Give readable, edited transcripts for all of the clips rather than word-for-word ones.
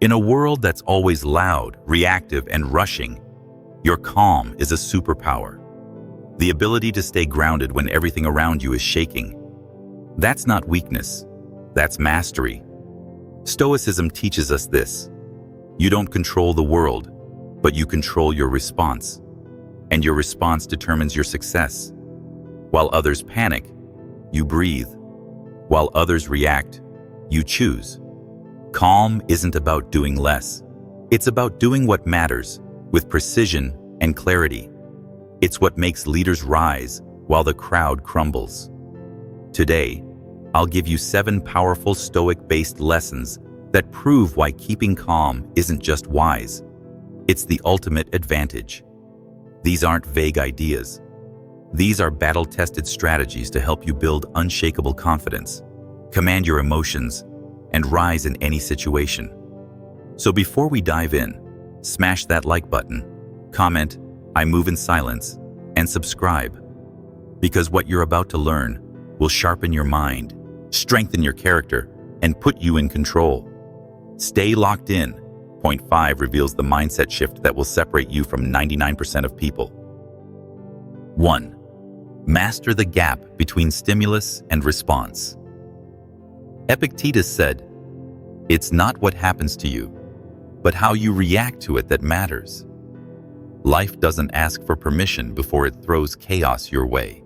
In a world that's always loud, reactive, and rushing, your calm is a superpower. The ability to stay grounded when everything around you is shaking. That's not weakness, that's mastery. Stoicism teaches us this. You don't control the world, but you control your response. And your response determines your success. While others panic, you breathe. While others react, you choose. Calm isn't about doing less. It's about doing what matters, with precision and clarity. It's what makes leaders rise while the crowd crumbles. Today, I'll give you 7 powerful Stoic-based lessons that prove why keeping calm isn't just wise. It's the ultimate advantage. These aren't vague ideas. These are battle-tested strategies to help you build unshakable confidence, command your emotions, and rise in any situation. So before we dive in, smash that like button, comment, "I move in silence," and subscribe. Because what you're about to learn will sharpen your mind, strengthen your character, and put you in control. Stay locked in. Point 5 reveals the mindset shift that will separate you from 99% of people. 1. Master the gap between stimulus and response. Epictetus said, "It's not what happens to you, but how you react to it that matters." Life doesn't ask for permission before it throws chaos your way.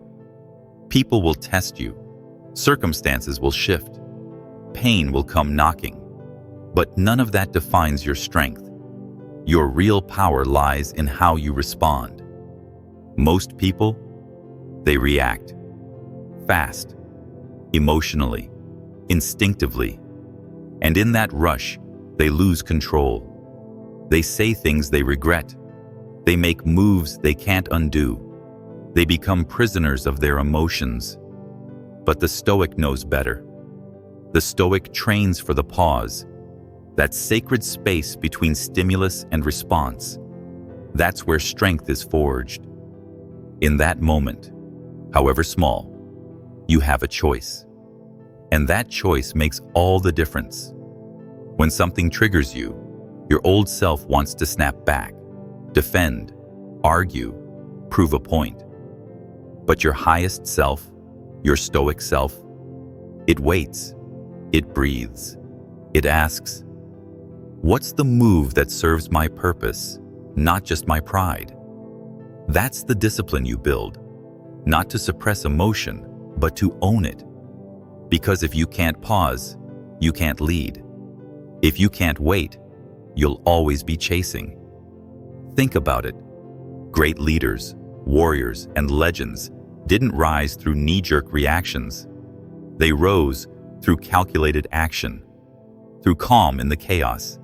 People will test you. Circumstances will shift. Pain will come knocking. But none of that defines your strength. Your real power lies in how you respond. Most people, they react. Fast, emotionally, instinctively. And in that rush, they lose control. They say things they regret. They make moves they can't undo. They become prisoners of their emotions. But the Stoic knows better. The Stoic trains for the pause, that sacred space between stimulus and response. That's where strength is forged. In that moment, however small, you have a choice. And that choice makes all the difference. When something triggers you, your old self wants to snap back, defend, argue, prove a point. But your highest self, your Stoic self, it waits, it breathes, it asks, "What's the move that serves my purpose, not just my pride?" That's the discipline you build, not to suppress emotion, but to own it. Because if you can't pause, you can't lead. If you can't wait, you'll always be chasing. Think about it. Great leaders, warriors, and legends didn't rise through knee-jerk reactions. They rose through calculated action, through calm in the chaos.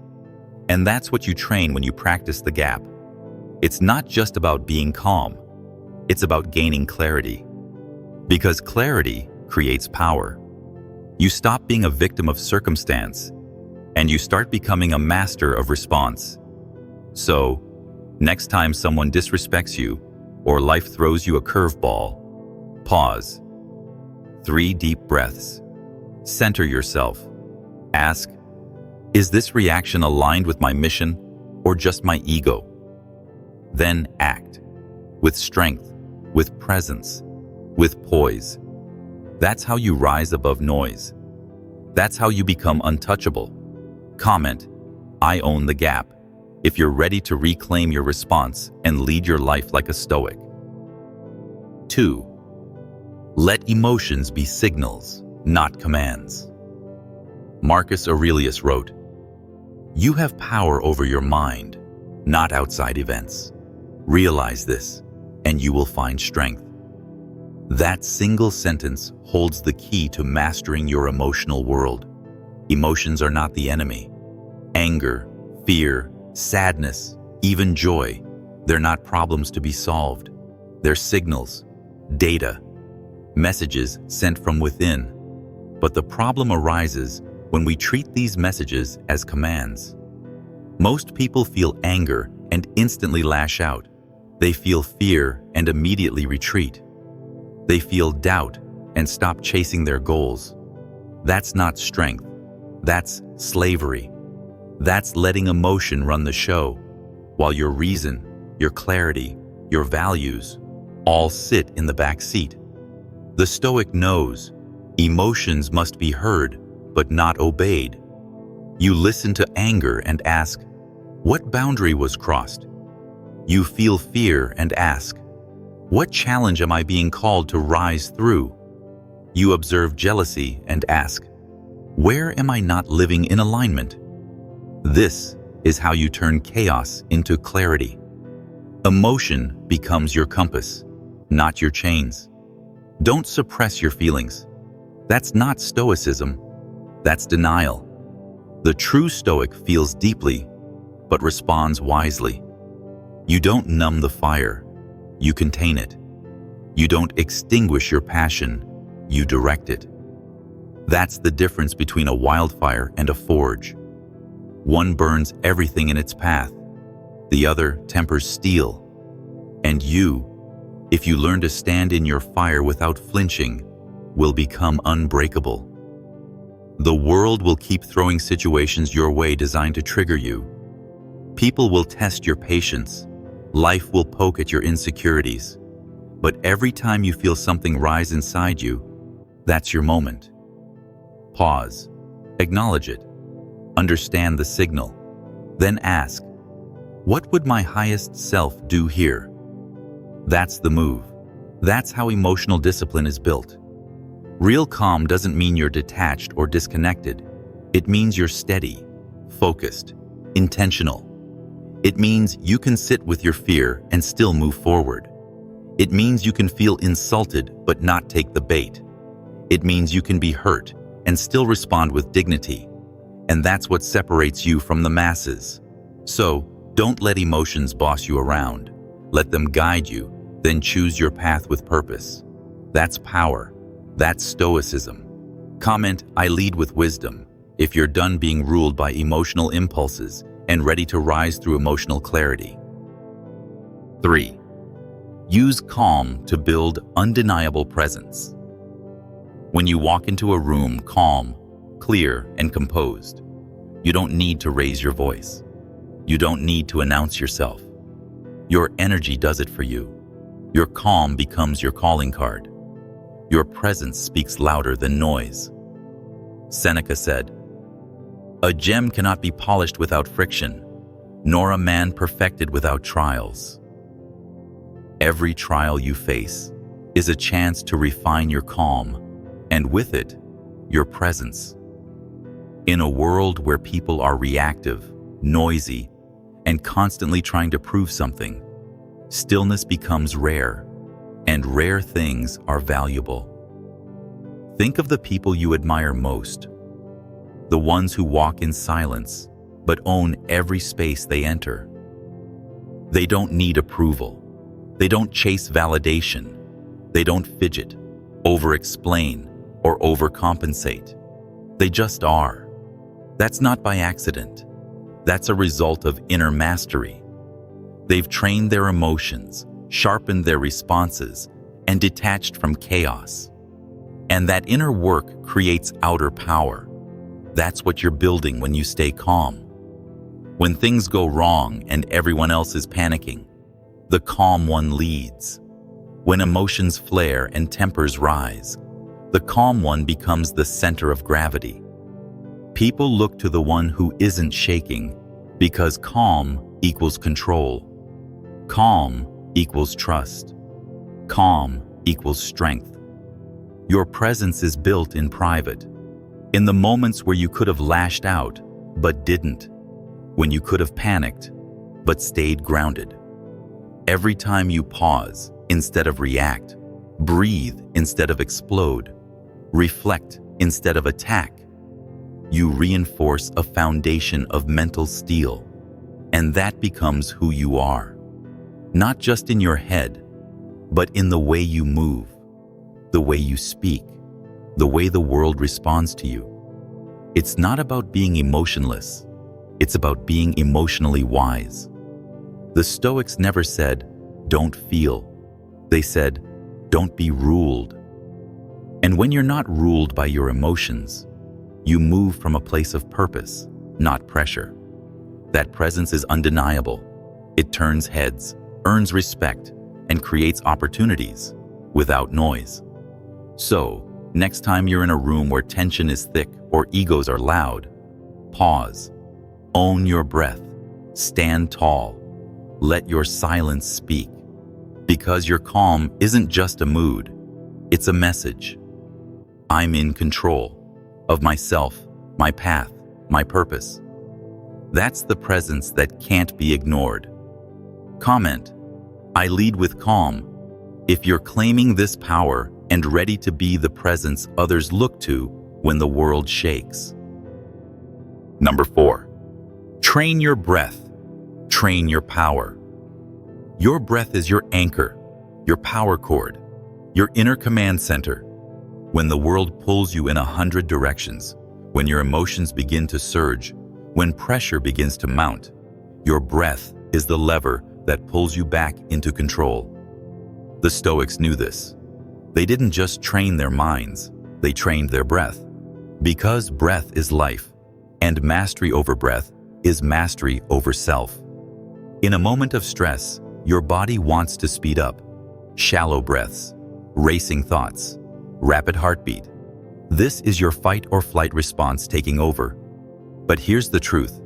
And that's what you train when you practice the gap. It's not just about being calm. It's about gaining clarity. Because clarity creates power. You stop being a victim of circumstance, and you start becoming a master of response. So, next time someone disrespects you, or life throws you a curveball, pause. 3 deep breaths. Center yourself. Ask, is this reaction aligned with my mission or just my ego? Then act. With strength, with presence, with poise. That's how you rise above noise. That's how you become untouchable. Comment, "I own the gap," if you're ready to reclaim your response and lead your life like a Stoic. 2. Let emotions be signals, not commands. Marcus Aurelius wrote, "You have power over your mind, not outside events. Realize this, and you will find strength." That single sentence holds the key to mastering your emotional world. Emotions are not the enemy. Anger, fear, sadness, even joy, they're not problems to be solved. They're signals, data, messages sent from within. But the problem arises when we treat these messages as commands. Most people feel anger and instantly lash out. They feel fear and immediately retreat. They feel doubt and stop chasing their goals. That's not strength. That's slavery. That's letting emotion run the show, while your reason, your clarity, your values all sit in the back seat. The Stoic knows emotions must be heard but not obeyed. You listen to anger and ask, what boundary was crossed? You feel fear and ask, what challenge am I being called to rise through? You observe jealousy and ask, where am I not living in alignment? This is how you turn chaos into clarity. Emotion becomes your compass, not your chains. Don't suppress your feelings. That's not Stoicism. That's denial. The true Stoic feels deeply, but responds wisely. You don't numb the fire, you contain it. You don't extinguish your passion, you direct it. That's the difference between a wildfire and a forge. One burns everything in its path, the other tempers steel. And you, if you learn to stand in your fire without flinching, will become unbreakable. The world will keep throwing situations your way designed to trigger you. People will test your patience. Life will poke at your insecurities. But every time you feel something rise inside you, that's your moment. Pause. Acknowledge it. Understand the signal. Then ask, what would my highest self do here? That's the move. That's how emotional discipline is built. Real calm doesn't mean you're detached or disconnected. It means you're steady, focused, intentional. It means you can sit with your fear and still move forward. It means you can feel insulted but not take the bait. It means you can be hurt and still respond with dignity. And that's what separates you from the masses. So, don't let emotions boss you around. Let them guide you, then choose your path with purpose. That's power. That's Stoicism. Comment, I lead with wisdom, if you're done being ruled by emotional impulses and ready to rise through emotional clarity. 3. Use calm to build undeniable presence. When you walk into a room calm, clear, and composed, you don't need to raise your voice. You don't need to announce yourself. Your energy does it for you. Your calm becomes your calling card. Your presence speaks louder than noise. Seneca said, "A gem cannot be polished without friction, nor a man perfected without trials." Every trial you face is a chance to refine your calm, and with it, your presence. In a world where people are reactive, noisy, and constantly trying to prove something, stillness becomes rare, and rare things are valuable. Think of the people you admire most, the ones who walk in silence but own every space they enter. They don't need approval. They don't chase validation. They don't fidget, over-explain, or overcompensate. They just are. That's not by accident. That's a result of inner mastery. They've trained their emotions, sharpened their responses, and detached from chaos. And that inner work creates outer power. That's what you're building when you stay calm. When things go wrong and everyone else is panicking, the calm one leads. When emotions flare and tempers rise, the calm one becomes the center of gravity. People look to the one who isn't shaking because calm equals control. Calm equals trust. Calm equals strength. Your presence is built in private, in the moments where you could have lashed out but didn't, when you could have panicked but stayed grounded. Every time you pause instead of react, breathe instead of explode, reflect instead of attack, you reinforce a foundation of mental steel, and that becomes who you are. Not just in your head, but in the way you move, the way you speak, the way the world responds to you. It's not about being emotionless. It's about being emotionally wise. The Stoics never said, "Don't feel." They said, "Don't be ruled." And when you're not ruled by your emotions, you move from a place of purpose, not pressure. That presence is undeniable. It turns heads, earns respect, and creates opportunities without noise. So, next time you're in a room where tension is thick or egos are loud, pause. Own your breath. Stand tall. Let your silence speak. Because your calm isn't just a mood, it's a message. I'm in control of myself, my path, my purpose. That's the presence that can't be ignored. Comment, I lead with calm. If you're claiming this power and ready to be the presence others look to when the world shakes. Number 4, train your breath. Train your power. Your breath is your anchor, your power cord, your inner command center. When the world pulls you in 100 directions, when your emotions begin to surge, when pressure begins to mount, your breath is the lever that pulls you back into control. The Stoics knew this. They didn't just train their minds, they trained their breath. Because breath is life, and mastery over breath is mastery over self. In a moment of stress, your body wants to speed up. Shallow breaths, racing thoughts, rapid heartbeat. This is your fight or flight response taking over. But here's the truth.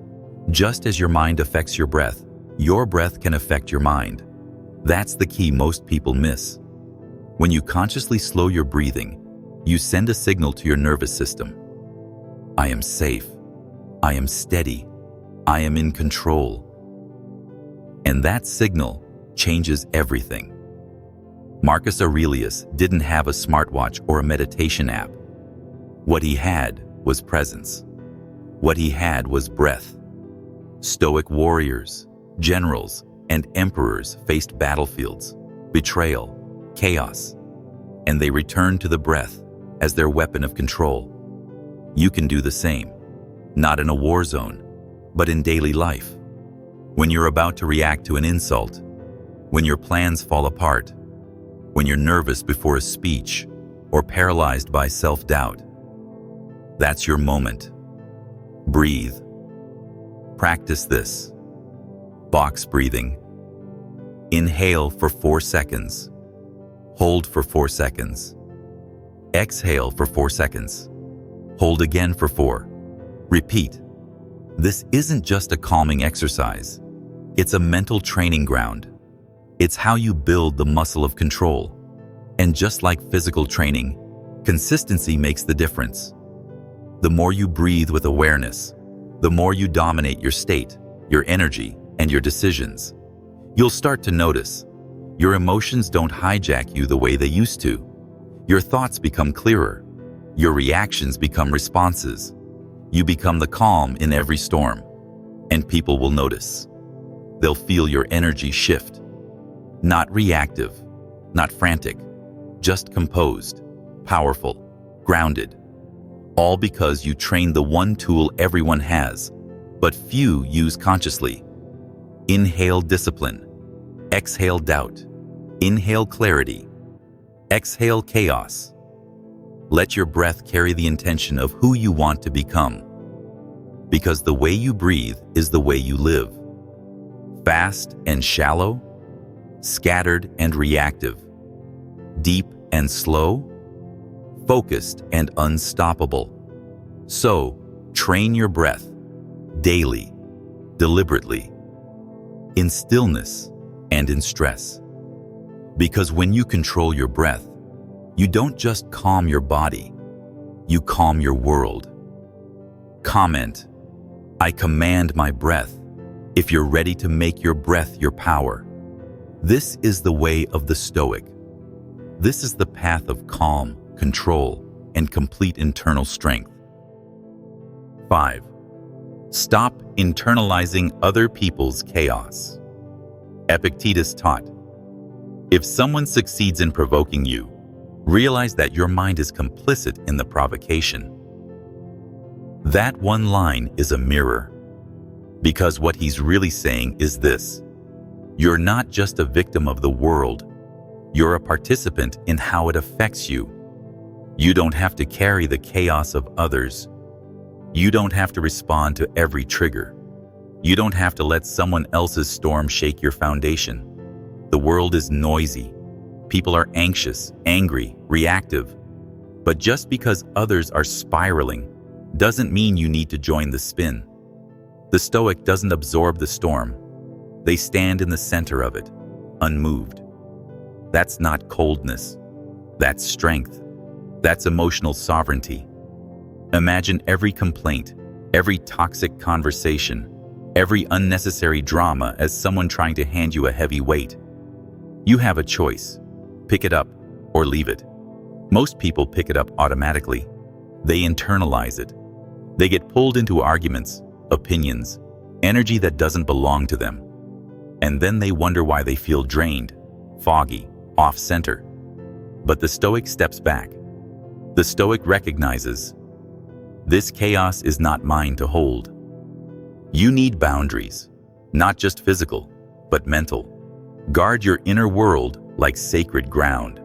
Just as your mind affects your breath can affect your mind. That's the key most people miss. When you consciously slow your breathing, you send a signal to your nervous system. I am safe. I am steady. I am in control. And that signal changes everything. Marcus Aurelius didn't have a smartwatch or a meditation app. What he had was presence. What he had was breath. Stoic warriors, generals, and emperors faced battlefields, betrayal, chaos, and they returned to the breath as their weapon of control. You can do the same, not in a war zone, but in daily life. When you're about to react to an insult, when your plans fall apart, when you're nervous before a speech or paralyzed by self-doubt, that's your moment. Breathe. Practice this. Box breathing. Inhale for 4 seconds. Hold for 4 seconds. Exhale for 4 seconds. Hold again for 4. Repeat. This isn't just a calming exercise. It's a mental training ground. It's how you build the muscle of control. And just like physical training, consistency makes the difference. The more you breathe with awareness, the more you dominate your state, your energy, and your decisions. You'll start to notice your emotions don't hijack you the way they used to. Your thoughts become clearer. Your reactions become responses. You become the calm in every storm. And people will notice. They'll feel your energy shift. Not reactive, not frantic, just composed, powerful, grounded. All because you trained the one tool everyone has, but few use consciously. Inhale discipline. Exhale doubt. Inhale clarity. Exhale chaos. Let your breath carry the intention of who you want to become. Because the way you breathe is the way you live. Fast and shallow, scattered and reactive, deep and slow, focused and unstoppable. So, train your breath daily, deliberately, in stillness and in stress. Because when you control your breath, you don't just calm your body, you calm your world. Comment, I command my breath, if you're ready to make your breath your power. This is the way of the Stoic. This is the path of calm, control, and complete internal strength. 5. Stop internalizing other people's chaos. Epictetus taught, if someone succeeds in provoking you, realize that your mind is complicit in the provocation. That one line is a mirror. Because what he's really saying is this: you're not just a victim of the world, you're a participant in how it affects you. You don't have to carry the chaos of others. You don't have to respond to every trigger. You don't have to let someone else's storm shake your foundation. The world is noisy. People are anxious, angry, reactive. But just because others are spiraling doesn't mean you need to join the spin. The Stoic doesn't absorb the storm. They stand in the center of it, unmoved. That's not coldness. That's strength. That's emotional sovereignty. Imagine every complaint, every toxic conversation, every unnecessary drama as someone trying to hand you a heavy weight. You have a choice. Pick it up or leave it. Most people pick it up automatically. They internalize it. They get pulled into arguments, opinions, energy that doesn't belong to them. And then they wonder why they feel drained, foggy, off-center. But the Stoic steps back. The Stoic recognizes, this chaos is not mine to hold. You need boundaries, not just physical, but mental. Guard your inner world like sacred ground.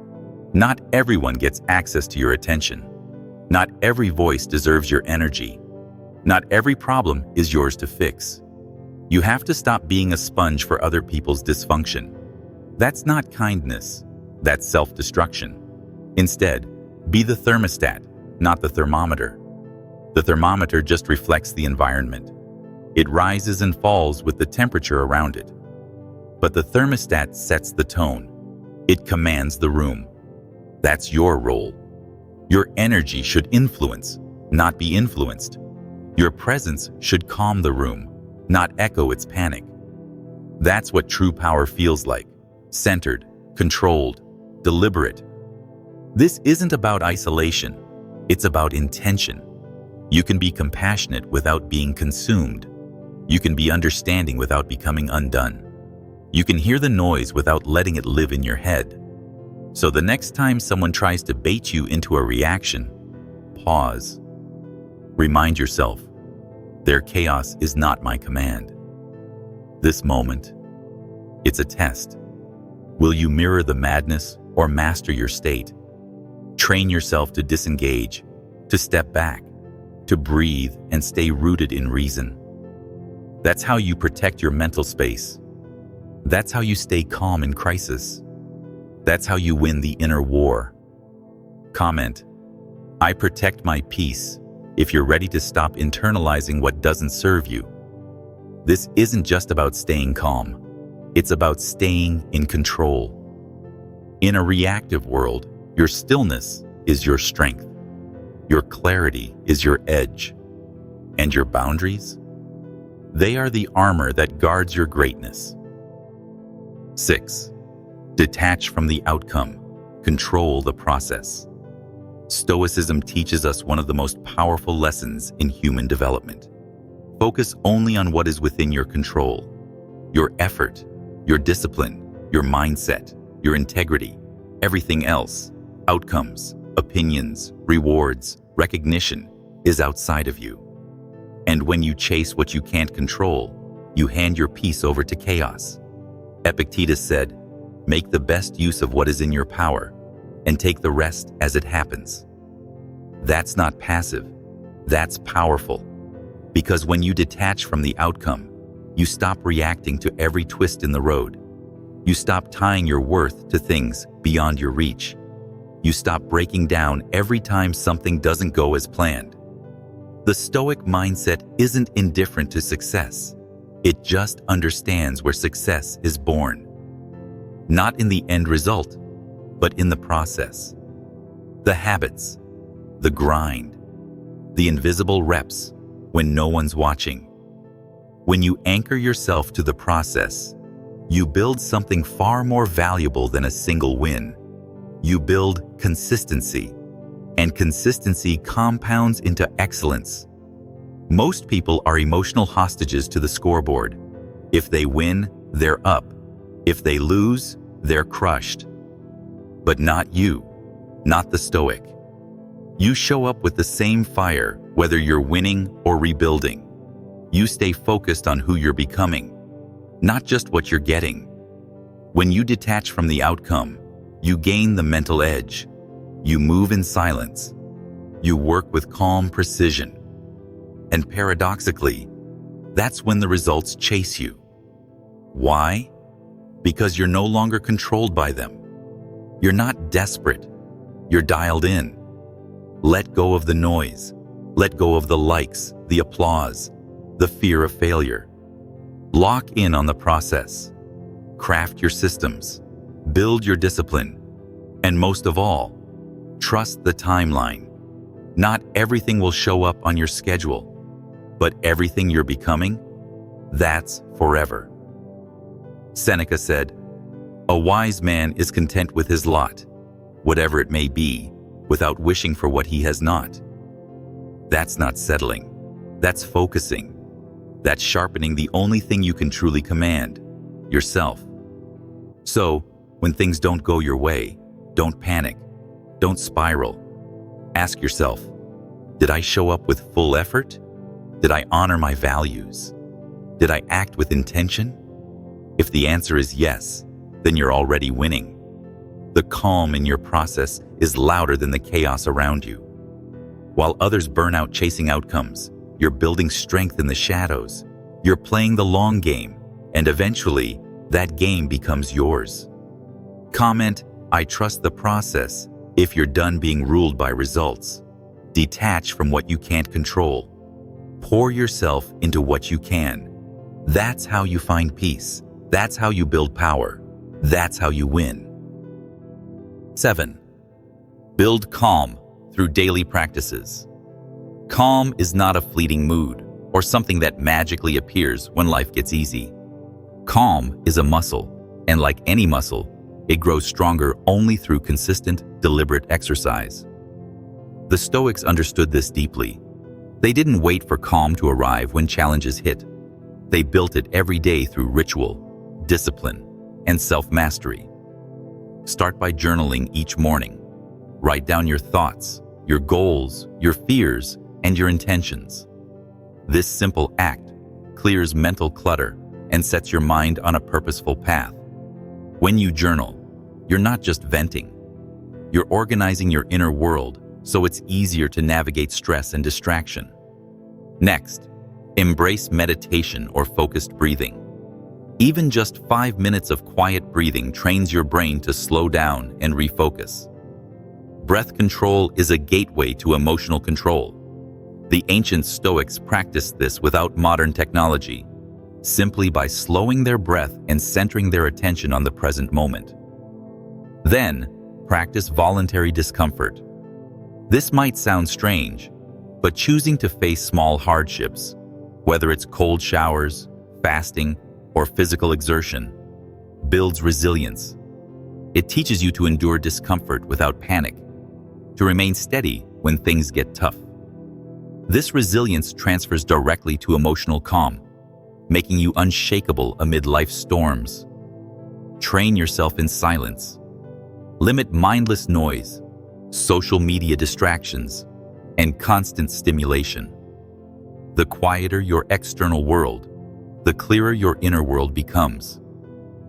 Not everyone gets access to your attention. Not every voice deserves your energy. Not every problem is yours to fix. You have to stop being a sponge for other people's dysfunction. That's not kindness. That's self-destruction. Instead, be the thermostat, not the thermometer. The thermometer just reflects the environment. It rises and falls with the temperature around it. But the thermostat sets the tone. It commands the room. That's your role. Your energy should influence, not be influenced. Your presence should calm the room, not echo its panic. That's what true power feels like. Centered, controlled, deliberate. This isn't about isolation. It's about intention. You can be compassionate without being consumed. You can be understanding without becoming undone. You can hear the noise without letting it live in your head. So the next time someone tries to bait you into a reaction, pause. Remind yourself, their chaos is not my command. This moment, it's a test. Will you mirror the madness or master your state? Train yourself to disengage, to step back, to breathe and stay rooted in reason. That's how you protect your mental space. That's how you stay calm in crisis. That's how you win the inner war. Comment, I protect my peace if you're ready to stop internalizing what doesn't serve you. This isn't just about staying calm. It's about staying in control. In a reactive world, your stillness is your strength. Your clarity is your edge. And your boundaries? They are the armor that guards your greatness. 6. Detach from the outcome. Control the process. Stoicism teaches us one of the most powerful lessons in human development. Focus only on what is within your control. Your effort, your discipline, your mindset, your integrity. Everything else, outcomes, opinions, rewards, recognition, is outside of you. And when you chase what you can't control, you hand your peace over to chaos. Epictetus said, make the best use of what is in your power, and take the rest as it happens. That's not passive, that's powerful. Because when you detach from the outcome, you stop reacting to every twist in the road. You stop tying your worth to things beyond your reach. You stop breaking down every time something doesn't go as planned. The Stoic mindset isn't indifferent to success. It just understands where success is born. Not in the end result, but in the process. The habits, the grind, the invisible reps when no one's watching. When you anchor yourself to the process, you build something far more valuable than a single win. You build consistency, and consistency compounds into excellence. Most people are emotional hostages to the scoreboard. If they win, they're up. If they lose, they're crushed. But not you, not the Stoic. You show up with the same fire, whether you're winning or rebuilding. You stay focused on who you're becoming, not just what you're getting. When you detach from the outcome, you gain the mental edge. You move in silence. You work with calm precision. And paradoxically, that's when the results chase you. Why? Because you're no longer controlled by them. You're not desperate. You're dialed in. Let go of the noise. Let go of the likes, the applause, the fear of failure. Lock in on the process. Craft your systems. Build your discipline. And most of all, trust the timeline. Not everything will show up on your schedule, but everything you're becoming, that's forever. Seneca said, "A wise man is content with his lot, whatever it may be, without wishing for what he has not." That's not settling. That's focusing. That's sharpening the only thing you can truly command, yourself. So, when things don't go your way, don't panic. Don't spiral. Ask yourself, did I show up with full effort? Did I honor my values? Did I act with intention? If the answer is yes, then you're already winning. The calm in your process is louder than the chaos around you. While others burn out chasing outcomes, you're building strength in the shadows. You're playing the long game, and eventually, that game becomes yours. Comment, "I trust the process," if you're done being ruled by results. Detach from what you can't control. Pour yourself into what you can. That's how you find peace. That's how you build power. That's how you win. 7. Build calm through daily practices. Calm is not a fleeting mood or something that magically appears when life gets easy. Calm is a muscle, and like any muscle, it grows stronger only through consistent, deliberate exercise. The Stoics understood this deeply. They didn't wait for calm to arrive when challenges hit. They built it every day through ritual, discipline, and self-mastery. Start by journaling each morning. Write down your thoughts, your goals, your fears, and your intentions. This simple act clears mental clutter and sets your mind on a purposeful path. When you journal, you're not just venting. You're organizing your inner world so it's easier to navigate stress and distraction. Next, embrace meditation or focused breathing. Even just 5 minutes of quiet breathing trains your brain to slow down and refocus. Breath control is a gateway to emotional control. The ancient Stoics practiced this without modern technology, simply by slowing their breath and centering their attention on the present moment. Then, practice voluntary discomfort. This might sound strange, but choosing to face small hardships, whether it's cold showers, fasting, or physical exertion, builds resilience. It teaches you to endure discomfort without panic, to remain steady when things get tough. This resilience transfers directly to emotional calm, making you unshakable amid life's storms. Train yourself in silence. Limit mindless noise, social media distractions, and constant stimulation. The quieter your external world, the clearer your inner world becomes.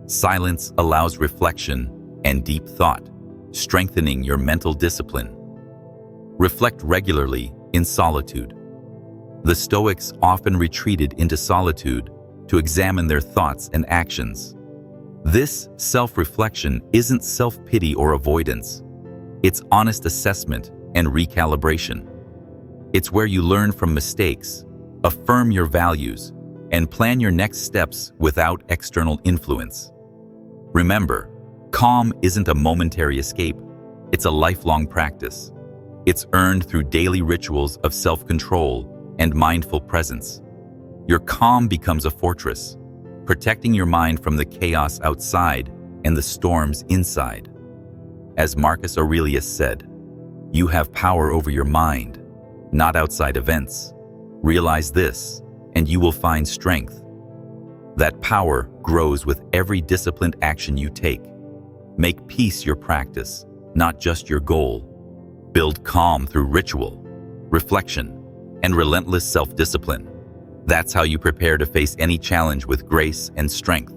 Silence allows reflection and deep thought, strengthening your mental discipline. Reflect regularly in solitude. The Stoics often retreated into solitude to examine their thoughts and actions. This self-reflection isn't self-pity or avoidance. It's honest assessment and recalibration. It's where you learn from mistakes, affirm your values, and plan your next steps without external influence. Remember, calm isn't a momentary escape. It's a lifelong practice. It's earned through daily rituals of self-control and mindful presence. Your calm becomes a fortress, protecting your mind from the chaos outside and the storms inside. As Marcus Aurelius said, "You have power over your mind, not outside events. Realize this, and you will find strength." That power grows with every disciplined action you take. Make peace your practice, not just your goal. Build calm through ritual, reflection, and relentless self-discipline. That's how you prepare to face any challenge with grace and strength.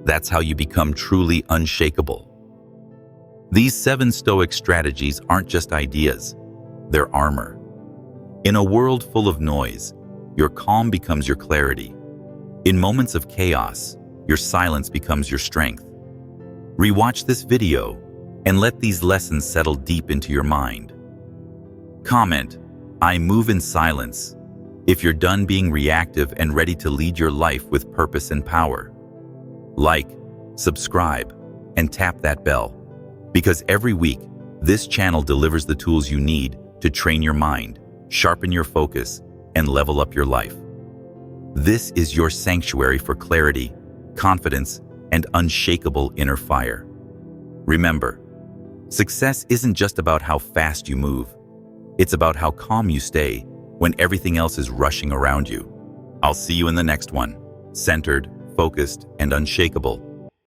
That's how you become truly unshakable. These 7 Stoic strategies aren't just ideas, they're armor. In a world full of noise, your calm becomes your clarity. In moments of chaos, your silence becomes your strength. Rewatch this video and let these lessons settle deep into your mind. Comment, "I move in silence," if you're done being reactive and ready to lead your life with purpose and power. Like, subscribe, and tap that bell, because every week, this channel delivers the tools you need to train your mind, sharpen your focus, and level up your life. This is your sanctuary for clarity, confidence, and unshakable inner fire. Remember, success isn't just about how fast you move. It's about how calm you stay when everything else is rushing around you. I'll see you in the next one, centered, focused, and unshakable.